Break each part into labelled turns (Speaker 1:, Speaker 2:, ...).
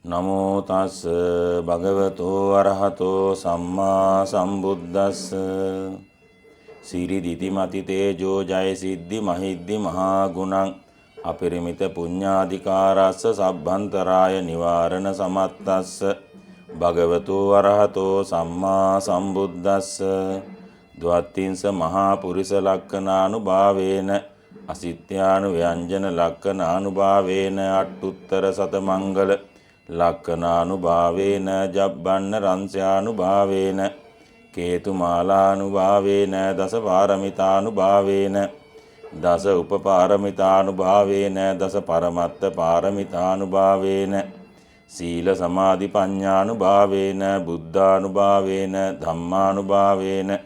Speaker 1: නමෝ තස් භගවතෝ අරහතෝ සම්මා සම්බුද්දස්ස සිරිදිති මති තේජෝ ජය සිද්ධි මහිද්දි මහා ගුණං අපරිමිත පුඤ්ඤාධිකාරස්ස සබ්බන්තරාය නිවාරණ සමත්තස්ස භගවතෝ අරහතෝ සම්මා සම්බුද්දස්ස ද්වත්තිංස මහා පුරිස ලක්ඛනානුභාවේන අසිත්‍යානු ව්‍යංජන ලක්ඛනානුභාවේන අට්ඨුත්තර සත මංගල ලක්ඛනානුභාවේන ජබ්බන්න රංස්‍යානුභාවේන කේතුමාලානුභාවේන දස පාරමිතානුභාවේන දස උපපාරමිතානුභාවේන දස පරමත්ත පාරමිතානුභාවේන සීල සමාධි පඤ්ඤානුභාවේන බුද්ධානුභාවේන ධම්මානුභාවේන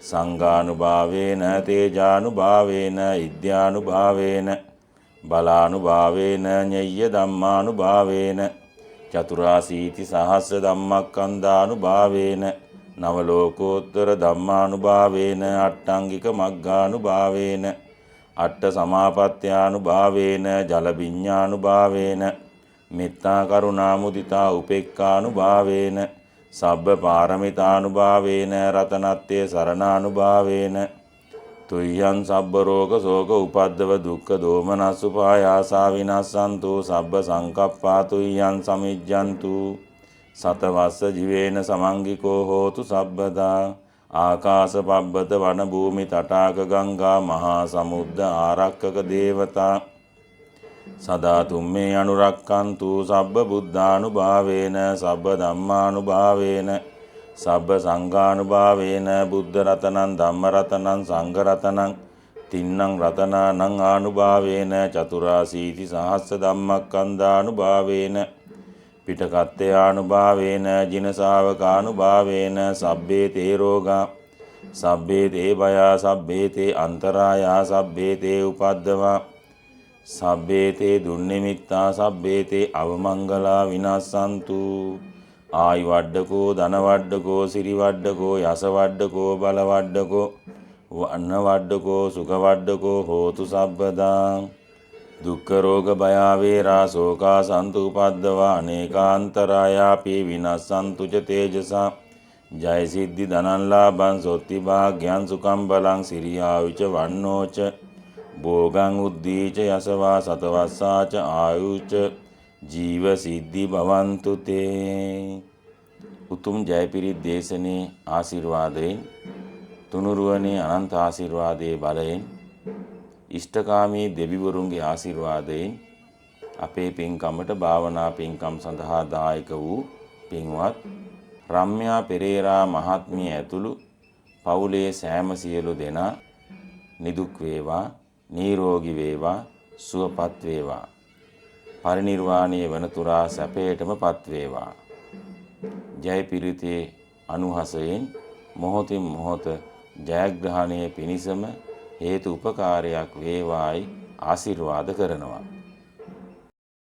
Speaker 1: සංඝානුභාවේන තේජානුභාවේන ඉද්ධානුභාවේන බලානුභාවේන ඤය්‍ය ධම්මානුභාවේන චතුරාසීති සහස්ස ධම්මක්ඛන්ධානුභාවේන නව ලෝකෝත්තර ධම්මානුභාවේන අට්ඨංගික මග්ගානුභාවේන අට්ඨ සමාපත්ත්‍යානුභාවේන ජල විඤ්ඤානුභාවේන මෙත්තා කරුණා මුදිතා උපේක්ඛානුභාවේන සබ්බ පාරමිතානුභාවේන රතනත්තේ සරණානුභාවේන තුයං සබ්බ රෝග ශෝක උපද්දව දුක්ඛ දෝමනස් උපායාසා විනස්සන්තු සබ්බ සංකප්පා තුයං සමිජ්ජන්තු සතවස්ස ජීවේන සමංගිකෝ හෝතු සබ්බදා ආකාශ පබ්බත වන භූමි තටාක ගංගා මහා සමුද්ද ආරක්කක දේවතා සදා තුම්මේ අනුරක්칸තු සබ්බ බුද්ධානුභාවේන සබ්බ ධම්මානුභාවේන සබ්බ සංඝානුභාවේන බුද්ධ රතනං ධම්ම රතනං සංඝ රතනං තින්නං රතනානං ආනුභාවේන චතුරාසීති සහස්ස ධම්මක්ඛන්ධානුභාවේන පිටකත්තයානුභාවේන ජින ශාවකානුභාවේන සබ්බේ තේ රෝගා සබ්බේ තේ භයා සබ්බේ තේ අන්තරායා සබ්බේ තේ උපද්දවා සබ්බේ තේ දුන්නිමිත්තා සබ්බේ තේ අවමංගලා විනස්සන්තු ආයි වඩ්ඩකෝ ධන වඩ්ඩකෝ සිරි වඩ්ඩකෝ යස වඩ්ඩකෝ බල වඩ්ඩකෝ වන්න වඩ්ඩකෝ සුඛ වඩ්ඩකෝ හෝතු සබ්බදා දුක්ඛ රෝග භය වේරා ශෝකා සන්තු උපද්දවා අනේකාන්තරායාපි විනස්සන්තු ච තේජසා ජය සිද්ධි ධනං ලාභං සොත්ති භාග්‍යං සුඛං බලං සිරියාවිච වන්නෝච භෝගං උද්දීච යසවා සතවස්සාච ආයුච ජීව සිද්ධි භවන්තු තේ. උතුම් ජයපිරිත් දේශනේ ආශිර්වාදයෙන් තුනුරුවනේ අනන්ත ආශිර්වාදයේ බලයෙන් ඉෂ්ඨකාමී දෙවිවරුන්ගේ ආශිර්වාදයෙන් අපේ පින්කමට භාවනා පින්කම් සඳහා දායක වූ පින්වත් රම්‍යා පෙරේරා මහත්මිය ඇතුළු පවුලේ සෑම සියලු දෙනා නිදුක් වේවා, නිරෝගී වේවා, සුවපත් වේවා. පරිනිර්වාණය වනතුරා සැපයටම පත් වේවා. ජයපිරිතේ අනුහසයෙන් මොහොතින් මොහොත ජයග්‍රහණය පිණිසම හේතු උපකාරයක් වේවායි ආශිර්වාද කරනවා.